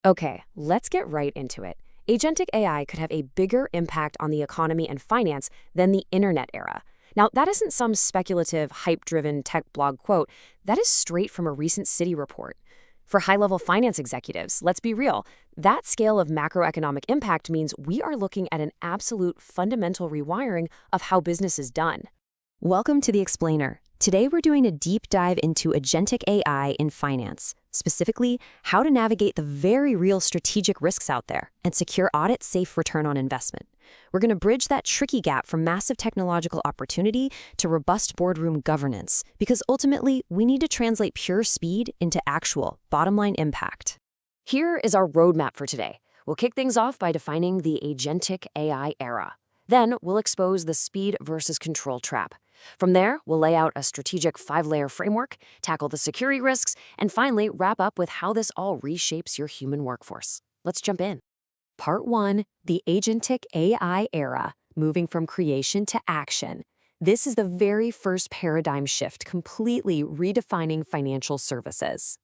Okay, let's get right into it. Agentic AI could have a bigger impact on the economy and finance than the internet era. Now, that isn't some speculative, hype-driven tech blog quote. That is straight from a recent Citi report. For high-level finance executives, let's be real, that scale of macroeconomic impact means we are looking at an absolute fundamental rewiring of how business is done. Welcome to The Explainer. Today we're doing a deep dive into agentic AI in finance, specifically how to navigate the very real strategic risks out there and secure audit-safe return on investment. We're going to bridge that tricky gap from massive technological opportunity to robust boardroom governance, because ultimately we need to translate pure speed into actual bottom-line impact. Here is our roadmap for today. We'll kick things off by defining the agentic AI era. Then we'll expose the speed versus control trap. From there, we'll lay out a strategic 5-layer framework, tackle the security risks, and finally wrap up with how this all reshapes your human workforce. Let's jump in. Part 1, the agentic AI era, moving from creation to action. This is the very first paradigm shift, completely redefining financial services.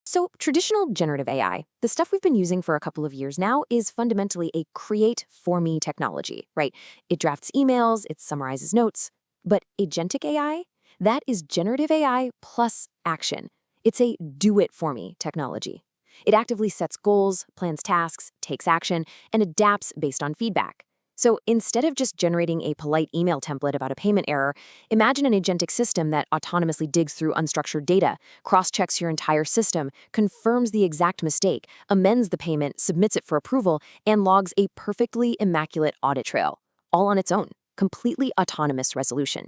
So traditional generative AI, the stuff we've been using for a couple of years now, is fundamentally a create-for-me technology, right? It drafts emails, it summarizes notes. But agentic AI, that is generative AI plus action. It's a do-it-for-me technology. It actively sets goals, plans tasks, takes action, and adapts based on feedback. So instead of just generating a polite email template about a payment error, imagine an agentic system that autonomously digs through unstructured data, cross-checks your entire system, confirms the exact mistake, amends the payment, submits it for approval, and logs a perfectly immaculate audit trail, all on its own. Completely autonomous resolution.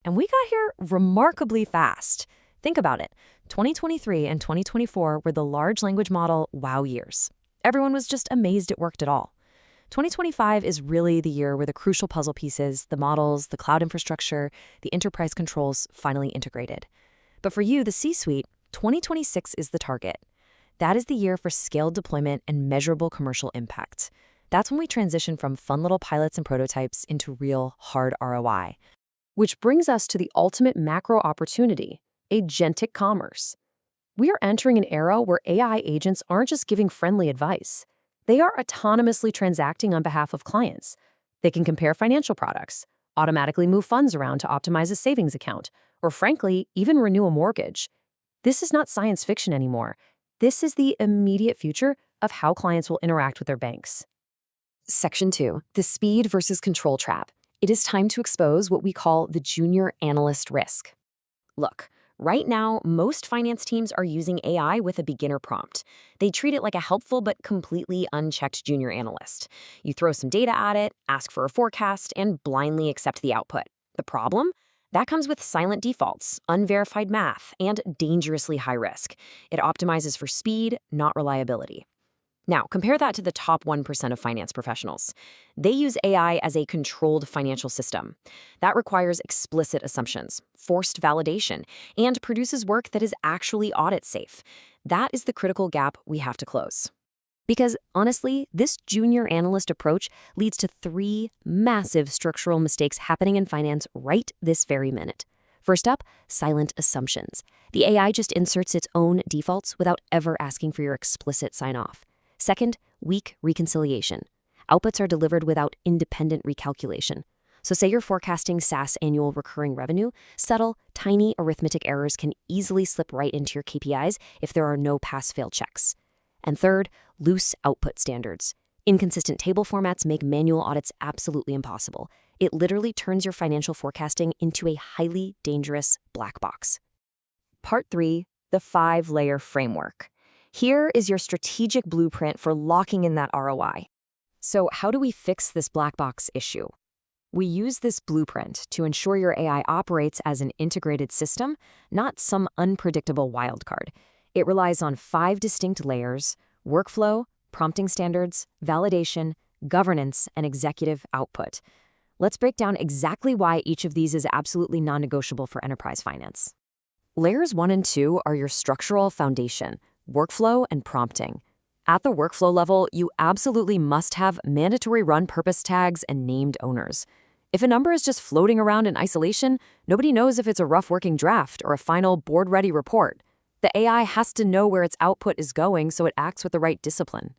And we got here remarkably fast. Think about it. 2023 and 2024 were the large language model wow years. Everyone was just amazed it worked at all. 2025 is really the year where the crucial puzzle pieces, the models, the cloud infrastructure, the enterprise controls finally integrated. But for you, the C-suite, 2026 is the target. That is the year for scaled deployment and measurable commercial impact. That's when we transition from fun little pilots and prototypes into real, hard ROI. Which brings us to the ultimate macro opportunity, agentic commerce. We are entering an era where AI agents aren't just giving friendly advice. They are autonomously transacting on behalf of clients. They can compare financial products, automatically move funds around to optimize a savings account, or frankly, even renew a mortgage. This is not science fiction anymore. This is the immediate future of how clients will interact with their banks. Section 2, the speed versus control trap. It is time to expose what we call the junior analyst risk. Look, right now, most finance teams are using AI with a beginner prompt. They treat it like a helpful but completely unchecked junior analyst. You throw some data at it, ask for a forecast, and blindly accept the output. The problem? That comes with silent defaults, unverified math, and dangerously high risk. It optimizes for speed, not reliability. Now, compare that to the top 1% of finance professionals. They use AI as a controlled financial system. That requires explicit assumptions, forced validation, and produces work that is actually audit-safe. That is the critical gap we have to close. Because, honestly, this junior analyst approach leads to 3 massive structural mistakes happening in finance right this very minute. First up, silent assumptions. The AI just inserts its own defaults without ever asking for your explicit sign-off. Second, weak reconciliation. Outputs are delivered without independent recalculation. So say you're forecasting SaaS annual recurring revenue, subtle, tiny arithmetic errors can easily slip right into your KPIs if there are no pass-fail checks. And third, loose output standards. Inconsistent table formats make manual audits absolutely impossible. It literally turns your financial forecasting into a highly dangerous black box. Part 3, the 5-layer framework. Here is your strategic blueprint for locking in that ROI. So how do we fix this black box issue? We use this blueprint to ensure your AI operates as an integrated system, not some unpredictable wildcard. It relies on 5 distinct layers: workflow, prompting standards, validation, governance, and executive output. Let's break down exactly why each of these is absolutely non-negotiable for enterprise finance. Layers 1 and 2 are your structural foundation: workflow and prompting. At the workflow level, you absolutely must have mandatory run purpose tags and named owners. If a number is just floating around in isolation, nobody knows if it's a rough working draft or a final board-ready report. The AI has to know where its output is going so it acts with the right discipline.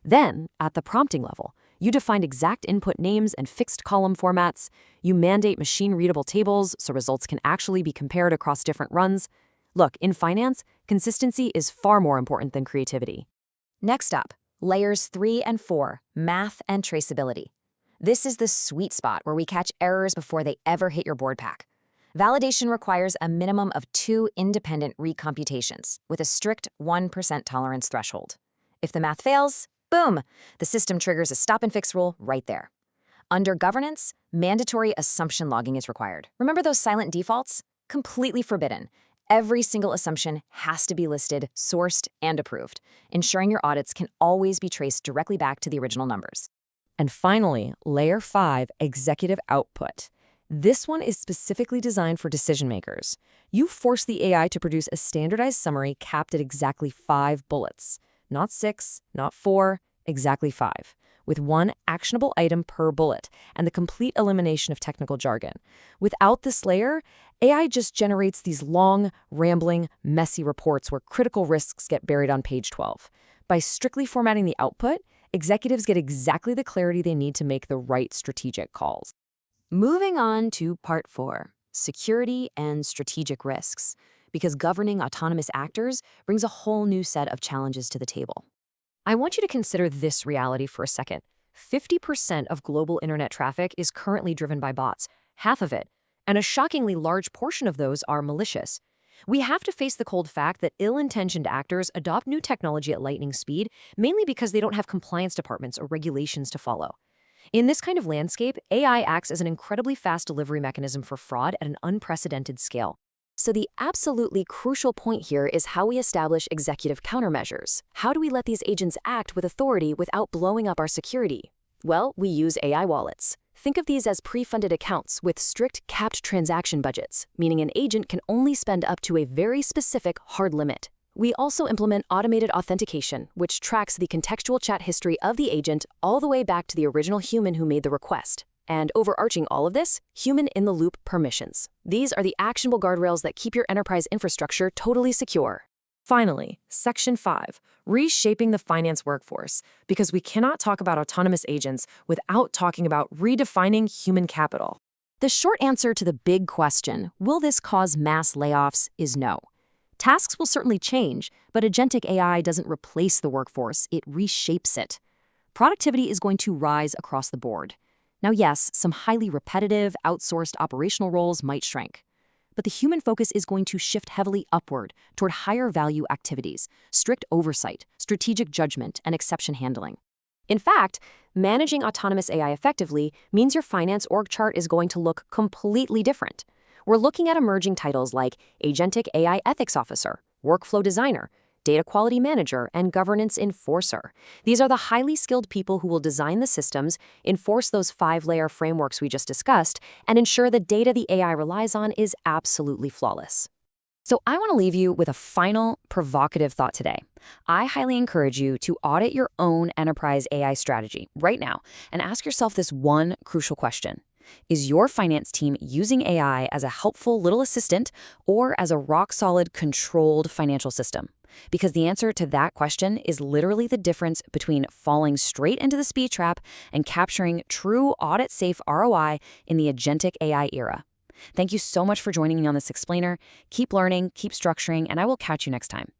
Then, at the prompting level, you define exact input names and fixed column formats. You mandate machine-readable tables so results can actually be compared across different runs. Look, in finance, consistency is far more important than creativity. Next up, layers 3 and 4, math and traceability. This is the sweet spot where we catch errors before they ever hit your board pack. Validation requires a minimum of 2 independent recomputations with a strict 1% tolerance threshold. If the math fails, boom, the system triggers a stop-and-fix rule right there. Under governance, mandatory assumption logging is required. Remember those silent defaults? Completely forbidden. Every single assumption has to be listed, sourced, and approved, ensuring your audits can always be traced directly back to the original numbers. And finally, Layer 5, Executive Output. This one is specifically designed for decision makers. You force the AI to produce a standardized summary capped at exactly 5 bullets. Not 6, not 4, exactly 5, with 1 actionable item per bullet and the complete elimination of technical jargon. Without this layer, AI just generates these long, rambling, messy reports where critical risks get buried on page 12. By strictly formatting the output, executives get exactly the clarity they need to make the right strategic calls. Moving on to part 4, security and strategic risks, because governing autonomous actors brings a whole new set of challenges to the table. I want you to consider this reality for a second. 50% of global internet traffic is currently driven by bots, half of it, and a shockingly large portion of those are malicious. We have to face the cold fact that ill-intentioned actors adopt new technology at lightning speed, mainly because they don't have compliance departments or regulations to follow. In this kind of landscape, AI acts as an incredibly fast delivery mechanism for fraud at an unprecedented scale. So the absolutely crucial point here is how we establish executive countermeasures. How do we let these agents act with authority without blowing up our security? Well, we use AI wallets. Think of these as pre-funded accounts with strict capped transaction budgets, meaning an agent can only spend up to a very specific hard limit. We also implement automated authentication, which tracks the contextual chat history of the agent all the way back to the original human who made the request. And overarching all of this, human-in-the-loop permissions. These are the actionable guardrails that keep your enterprise infrastructure totally secure. Finally, Section 5, reshaping the finance workforce, because we cannot talk about autonomous agents without talking about redefining human capital. The short answer to the big question, will this cause mass layoffs, is no. Tasks will certainly change, but agentic AI doesn't replace the workforce, it reshapes it. Productivity is going to rise across the board. Now, yes, some highly repetitive, outsourced operational roles might shrink, but the human focus is going to shift heavily upward toward higher value activities, strict oversight, strategic judgment, and exception handling. In fact, managing autonomous AI effectively means your finance org chart is going to look completely different. We're looking at emerging titles like Agentic AI Ethics Officer, Workflow Designer, Data Quality Manager, and Governance Enforcer. These are the highly skilled people who will design the systems, enforce those 5-layer frameworks we just discussed, and ensure the data the AI relies on is absolutely flawless. So I want to leave you with a final provocative thought today. I highly encourage you to audit your own enterprise AI strategy right now and ask yourself this one crucial question. Is your finance team using AI as a helpful little assistant or as a rock-solid, controlled financial system? Because the answer to that question is literally the difference between falling straight into the speed trap and capturing true audit-safe ROI in the agentic AI era. Thank you so much for joining me on this explainer. Keep learning, keep structuring, and I will catch you next time.